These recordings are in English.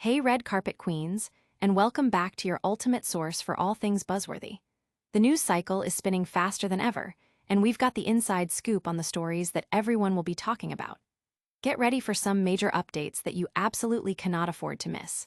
Hey red carpet queens, and welcome back to your ultimate source for all things buzzworthy. The news cycle is spinning faster than ever, and we've got the inside scoop on the stories that everyone will be talking about. Get ready for some major updates that you absolutely cannot afford to miss.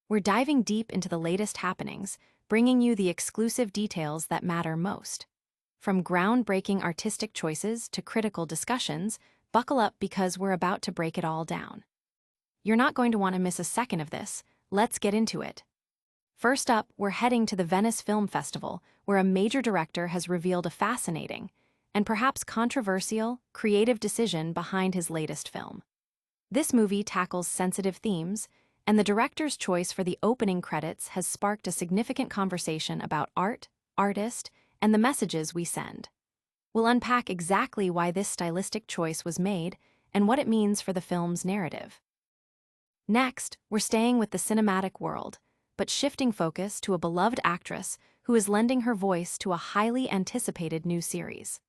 We're diving deep into the latest happenings, bringing you the exclusive details that matter most. From groundbreaking artistic choices to critical discussions, buckle up because we're about to break it all down. You're not going to want to miss a second of this. Let's get into it. First up, we're heading to the Venice Film Festival, where a major director has revealed a fascinating, and perhaps controversial, creative decision behind his latest film. This movie tackles sensitive themes, and the director's choice for the opening credits has sparked a significant conversation about art, artist, and the messages we send. We'll unpack exactly why this stylistic choice was made and what it means for the film's narrative. Next, we're staying with the cinematic world, but shifting focus to a beloved actress who is lending her voice to a highly anticipated new series.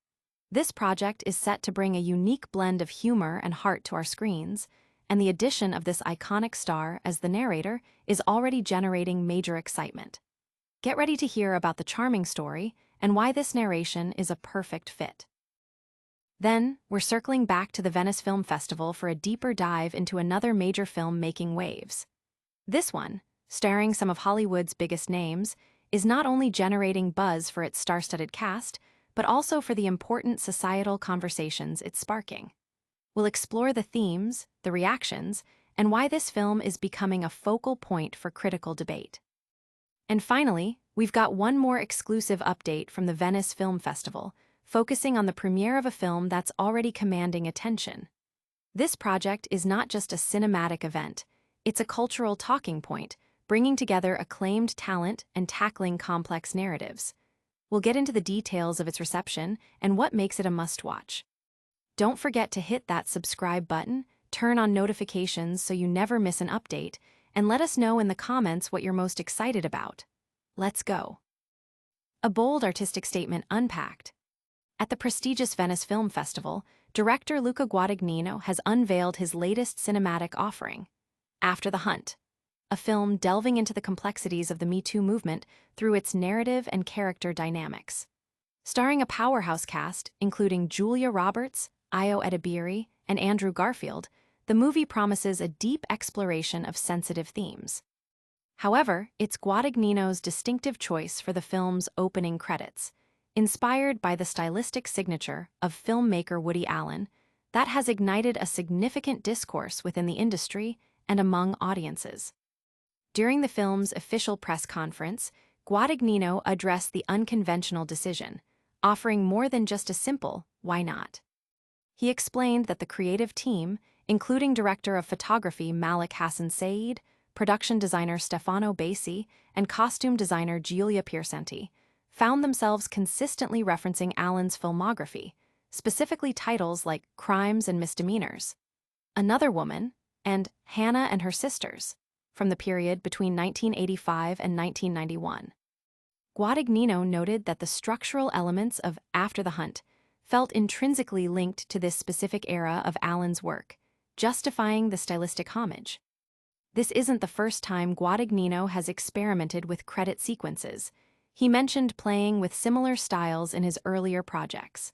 This project is set to bring a unique blend of humor and heart to our screens, and the addition of this iconic star as the narrator is already generating major excitement. Get ready to hear about the charming story and why this narration is a perfect fit. Then, we're circling back to the Venice Film Festival for a deeper dive into another major film making waves. This one, starring some of Hollywood's biggest names, is not only generating buzz for its star-studded cast, but also for the important societal conversations it's sparking. We'll explore the themes, the reactions, and why this film is becoming a focal point for critical debate. And finally, we've got one more exclusive update from the Venice Film Festival, focusing on the premiere of a film that's already commanding attention. This project is not just a cinematic event, it's a cultural talking point, bringing together acclaimed talent and tackling complex narratives. We'll get into the details of its reception and what makes it a must-watch. Don't forget to hit that subscribe button, turn on notifications so you never miss an update, and let us know in the comments what you're most excited about. Let's go. A bold artistic statement unpacked. At the prestigious Venice Film Festival, director Luca Guadagnino has unveiled his latest cinematic offering, After the Hunt, a film delving into the complexities of the Me Too movement through its narrative and character dynamics. Starring a powerhouse cast including Julia Roberts, Edebiri, and Andrew Garfield, the movie promises a deep exploration of sensitive themes. However, it's Guadagnino's distinctive choice for the film's opening credits, inspired by the stylistic signature of filmmaker Woody Allen, that has ignited a significant discourse within the industry and among audiences. During the film's official press conference, Guadagnino addressed the unconventional decision, offering more than just a simple, "why not?" He explained that the creative team, including director of photography Malik Hassan Saeed, production designer Stefano Bassi, and costume designer Giulia Piersanti, found themselves consistently referencing Allen's filmography, specifically titles like Crimes and Misdemeanors, Another Woman, and Hannah and Her Sisters, from the period between 1985 and 1991. Guadagnino noted that the structural elements of After the Hunt felt intrinsically linked to this specific era of Allen's work, justifying the stylistic homage. This isn't the first time Guadagnino has experimented with credit sequences. He mentioned playing with similar styles in his earlier projects.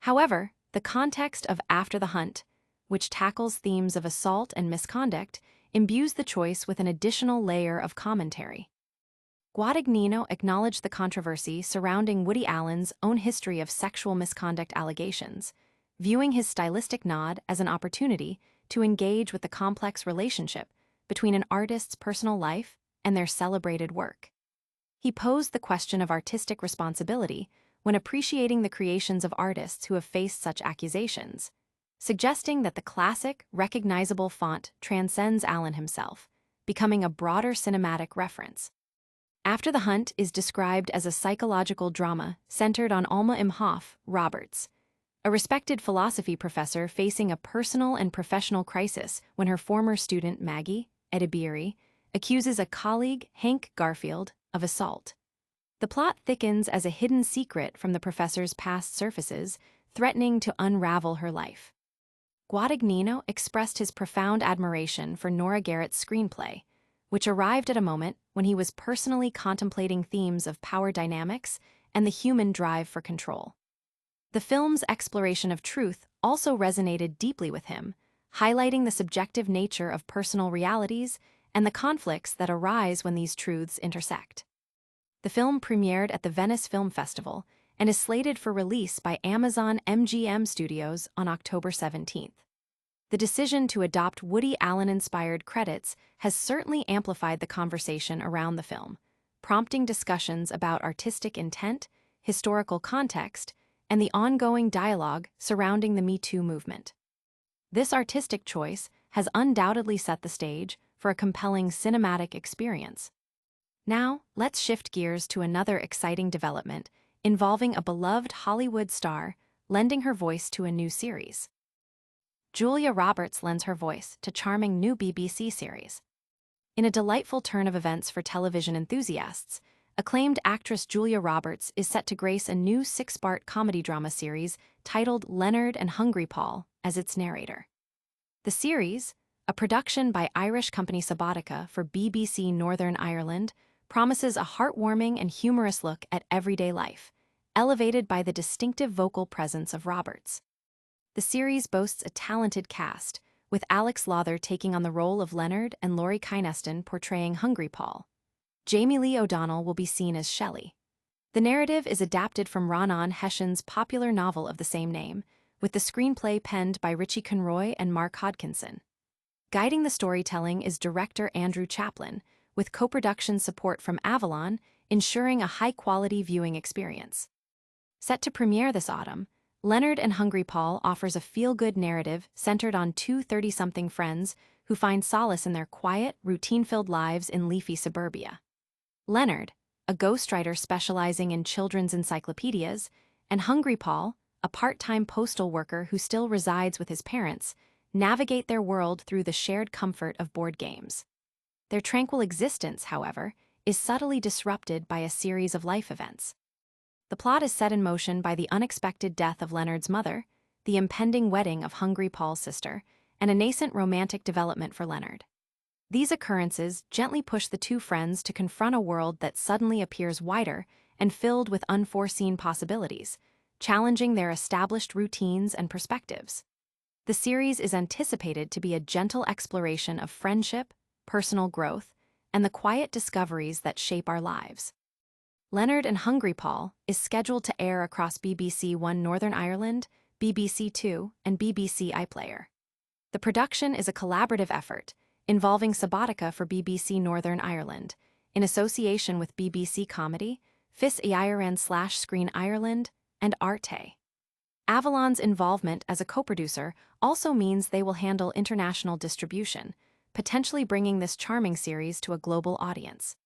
However, the context of After the Hunt, which tackles themes of assault and misconduct, imbues the choice with an additional layer of commentary. Guadagnino acknowledged the controversy surrounding Woody Allen's own history of sexual misconduct allegations, viewing his stylistic nod as an opportunity to engage with the complex relationship between an artist's personal life and their celebrated work. He posed the question of artistic responsibility when appreciating the creations of artists who have faced such accusations, suggesting that the classic, recognizable font transcends Allen himself, becoming a broader cinematic reference. After the Hunt is described as a psychological drama centered on Alma Imhoff Roberts, a respected philosophy professor facing a personal and professional crisis when her former student Maggie, Edebiri, accuses a colleague, Hank Garfield, of assault. The plot thickens as a hidden secret from the professor's past surfaces, threatening to unravel her life. Guadagnino expressed his profound admiration for Nora Garrett's screenplay, which arrived at a moment when he was personally contemplating themes of power dynamics and the human drive for control. The film's exploration of truth also resonated deeply with him, highlighting the subjective nature of personal realities and the conflicts that arise when these truths intersect. The film premiered at the Venice Film Festival and is slated for release by Amazon MGM Studios on October 17th. The decision to adopt Woody Allen-inspired credits has certainly amplified the conversation around the film, prompting discussions about artistic intent, historical context, and the ongoing dialogue surrounding the Me Too movement. This artistic choice has undoubtedly set the stage for a compelling cinematic experience. Now, let's shift gears to another exciting development involving a beloved Hollywood star lending her voice to a new series. Julia Roberts lends her voice to charming new BBC series. In a delightful turn of events for television enthusiasts, acclaimed actress Julia Roberts is set to grace a new 6-part comedy drama series titled Leonard and Hungry Paul as its narrator. The series, a production by Irish company Subotica for BBC Northern Ireland, promises a heartwarming and humorous look at everyday life, elevated by the distinctive vocal presence of Roberts. The series boasts a talented cast, with Alex Lawther taking on the role of Leonard and Laurie Kynaston portraying Hungry Paul. Jamie Lee O'Donnell will be seen as Shelley. The narrative is adapted from Ronan Hession's popular novel of the same name, with the screenplay penned by Richie Conroy and Mark Hodkinson. Guiding the storytelling is director Andrew Chaplin, with co-production support from Avalon, ensuring a high-quality viewing experience. Set to premiere this autumn, Leonard and Hungry Paul offers a feel-good narrative centered on two 30-something friends who find solace in their quiet, routine-filled lives in leafy suburbia. Leonard, a ghostwriter specializing in children's encyclopedias, and Hungry Paul, a part-time postal worker who still resides with his parents, navigate their world through the shared comfort of board games. Their tranquil existence, however, is subtly disrupted by a series of life events. The plot is set in motion by the unexpected death of Leonard's mother, the impending wedding of Hungry Paul's sister, and a nascent romantic development for Leonard. These occurrences gently push the two friends to confront a world that suddenly appears wider and filled with unforeseen possibilities, challenging their established routines and perspectives. The series is anticipated to be a gentle exploration of friendship, personal growth, and the quiet discoveries that shape our lives. Leonard and Hungry Paul is scheduled to air across BBC One Northern Ireland, BBC Two, and BBC iPlayer. The production is a collaborative effort involving Subotica for BBC Northern Ireland, in association with BBC Comedy, Fis Ireland/Screen Ireland, and Arte. Avalon's involvement as a co-producer also means they will handle international distribution, potentially bringing this charming series to a global audience.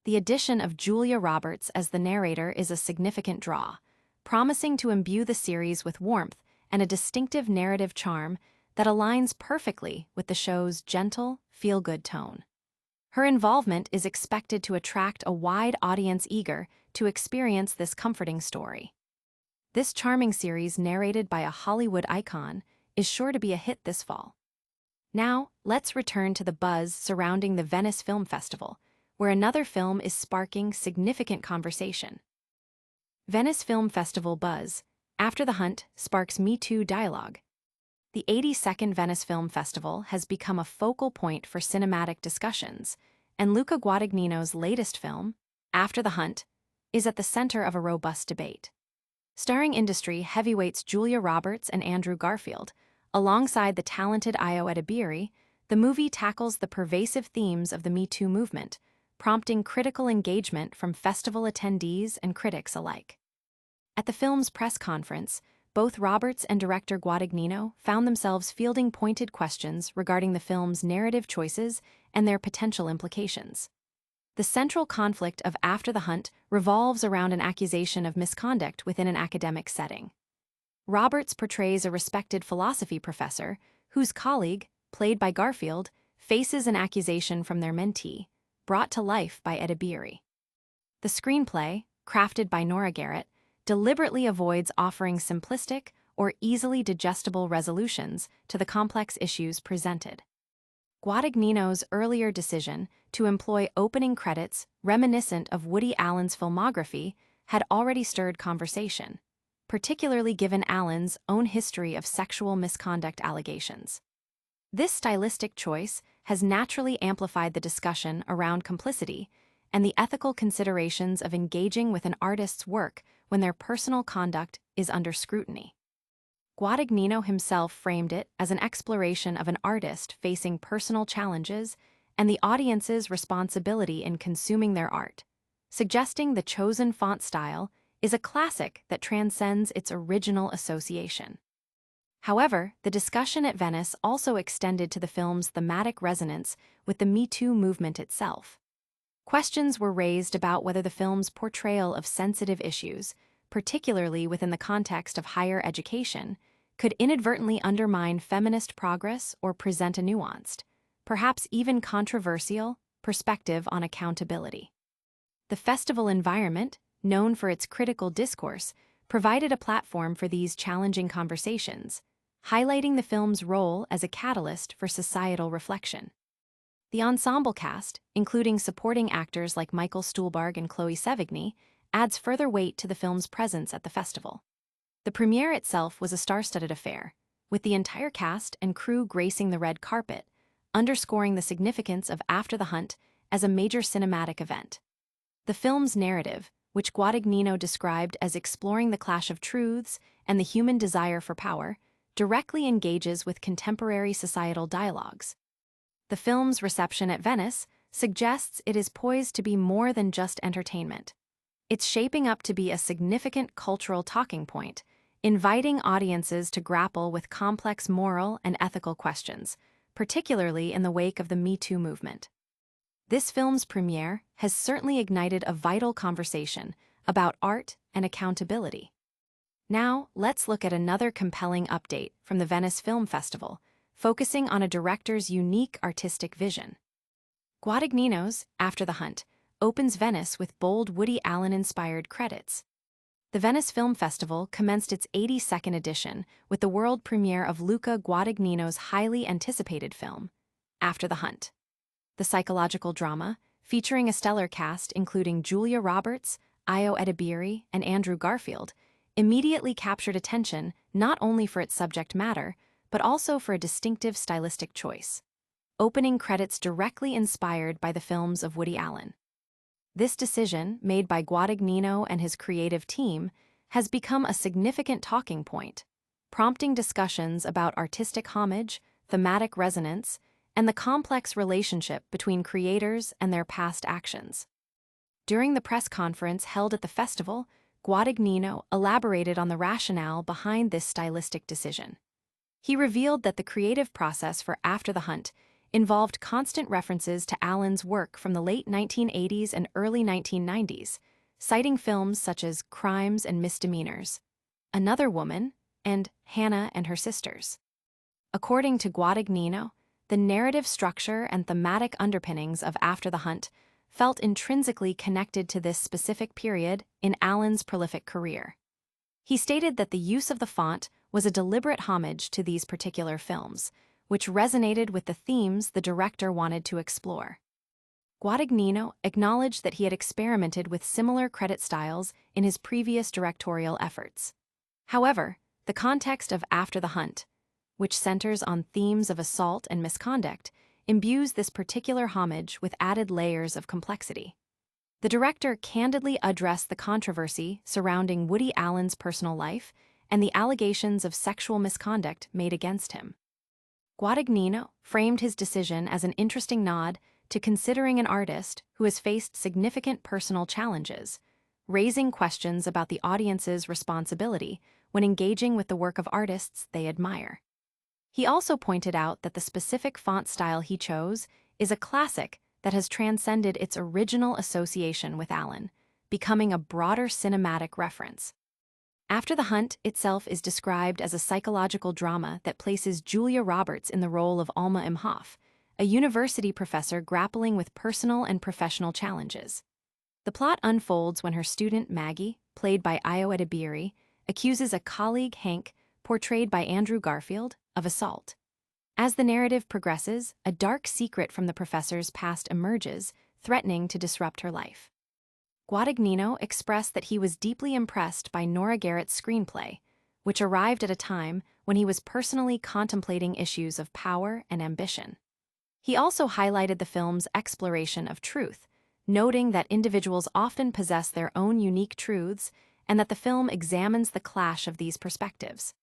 The addition of Julia Roberts as the narrator is a significant draw, promising to imbue the series with warmth and a distinctive narrative charm that aligns perfectly with the show's gentle, feel-good tone. Her involvement is expected to attract a wide audience eager to experience this comforting story. This charming series, narrated by a Hollywood icon, is sure to be a hit this fall. Now, let's return to the buzz surrounding the Venice Film Festival, where another film is sparking significant conversation. Venice Film Festival buzz, After the Hunt, sparks Me Too dialogue. The 82nd Venice Film Festival has become a focal point for cinematic discussions, and Luca Guadagnino's latest film, After the Hunt, is at the center of a robust debate. Starring industry heavyweights Julia Roberts and Andrew Garfield, alongside the talented Edebiri, the movie tackles the pervasive themes of the Me Too movement, prompting critical engagement from festival attendees and critics alike. At the film's press conference, both Roberts and director Guadagnino found themselves fielding pointed questions regarding the film's narrative choices and their potential implications. The central conflict of After the Hunt revolves around an accusation of misconduct within an academic setting. Roberts portrays a respected philosophy professor whose colleague, played by Garfield, faces an accusation from their mentee, brought to life by Edebiri. The screenplay, crafted by Nora Garrett, deliberately avoids offering simplistic or easily digestible resolutions to the complex issues presented. Guadagnino's earlier decision to employ opening credits reminiscent of Woody Allen's filmography had already stirred conversation, particularly given Allen's own history of sexual misconduct allegations. This stylistic choice has naturally amplified the discussion around complicity and the ethical considerations of engaging with an artist's work when their personal conduct is under scrutiny. Guadagnino himself framed it as an exploration of an artist facing personal challenges and the audience's responsibility in consuming their art, suggesting the chosen font style is a classic that transcends its original association. However, the discussion at Venice also extended to the film's thematic resonance with the Me Too movement itself. Questions were raised about whether the film's portrayal of sensitive issues, particularly within the context of higher education, could inadvertently undermine feminist progress or present a nuanced, perhaps even controversial, perspective on accountability. The festival environment, known for its critical discourse, provided a platform for these challenging conversations, highlighting the film's role as a catalyst for societal reflection. The ensemble cast, including supporting actors like Michael Stuhlbarg and Chloe Sevigny, adds further weight to the film's presence at the festival. The premiere itself was a star-studded affair, with the entire cast and crew gracing the red carpet, underscoring the significance of After the Hunt as a major cinematic event. The film's narrative, which Guadagnino described as exploring the clash of truths and the human desire for power, directly engages with contemporary societal dialogues. The film's reception at Venice suggests it is poised to be more than just entertainment. It's shaping up to be a significant cultural talking point, inviting audiences to grapple with complex moral and ethical questions, particularly in the wake of the Me Too movement. This film's premiere has certainly ignited a vital conversation about art and accountability. Now, let's look at another compelling update from the Venice Film Festival, focusing on a director's unique artistic vision. Guadagnino's After the Hunt opens Venice with bold Woody Allen-inspired credits. The Venice Film Festival commenced its 82nd edition with the world premiere of Luca Guadagnino's highly anticipated film, After the Hunt. The psychological drama, featuring a stellar cast including Julia Roberts, Edebiri, and Andrew Garfield, immediately captured attention not only for its subject matter, but also for a distinctive stylistic choice. Opening credits directly inspired by the films of Woody Allen. This decision, made by Guadagnino and his creative team, has become a significant talking point, prompting discussions about artistic homage, thematic resonance, and the complex relationship between creators and their past actions. During the press conference held at the festival, Guadagnino elaborated on the rationale behind this stylistic decision. He revealed that the creative process for After the Hunt involved constant references to Allen's work from the late 1980s and early 1990s, citing films such as Crimes and Misdemeanors, Another Woman, and Hannah and Her Sisters. According to Guadagnino, the narrative structure and thematic underpinnings of After the Hunt felt intrinsically connected to this specific period in Allen's prolific career. He stated that the use of the font was a deliberate homage to these particular films, which resonated with the themes the director wanted to explore. Guadagnino acknowledged that he had experimented with similar credit styles in his previous directorial efforts. However, the context of After the Hunt, which centers on themes of assault and misconduct, imbues this particular homage with added layers of complexity. The director candidly addressed the controversy surrounding Woody Allen's personal life and the allegations of sexual misconduct made against him. Guadagnino framed his decision as an interesting nod to considering an artist who has faced significant personal challenges, raising questions about the audience's responsibility when engaging with the work of artists they admire. He also pointed out that the specific font style he chose is a classic that has transcended its original association with Allen, becoming a broader cinematic reference. After the Hunt itself is described as a psychological drama that places Julia Roberts in the role of Alma Imhoff, a university professor grappling with personal and professional challenges. The plot unfolds when her student Maggie, played by Edebiri, accuses a colleague, Hank, portrayed by Andrew Garfield, of assault. As the narrative progresses, a dark secret from the professor's past emerges, threatening to disrupt her life. Guadagnino expressed that he was deeply impressed by Nora Garrett's screenplay, which arrived at a time when he was personally contemplating issues of power and ambition. He also highlighted the film's exploration of truth, noting that individuals often possess their own unique truths and that the film examines the clash of these perspectives.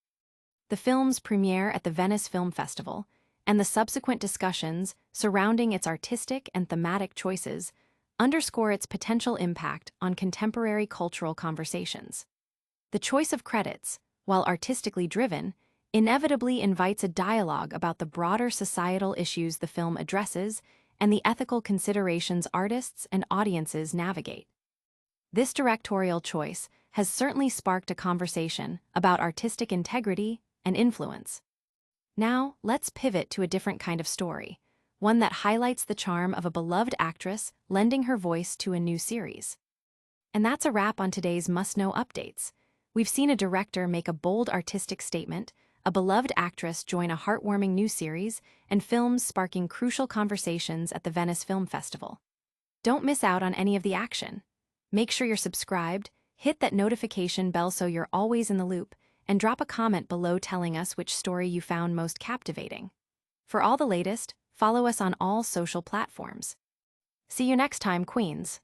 The film's premiere at the Venice Film Festival and the subsequent discussions surrounding its artistic and thematic choices underscore its potential impact on contemporary cultural conversations. The choice of credits, while artistically driven, inevitably invites a dialogue about the broader societal issues the film addresses and the ethical considerations artists and audiences navigate. This directorial choice has certainly sparked a conversation about artistic integrity and influence. Now, let's pivot to a different kind of story, one that highlights the charm of a beloved actress lending her voice to a new series. And that's a wrap on today's must-know updates. We've seen a director make a bold artistic statement, a beloved actress join a heartwarming new series, and films sparking crucial conversations at the Venice Film Festival. Don't miss out on any of the action. Make sure you're subscribed, hit that notification bell so you're always in the loop, and drop a comment below telling us which story you found most captivating. For all the latest, follow us on all social platforms. See you next time, Queens.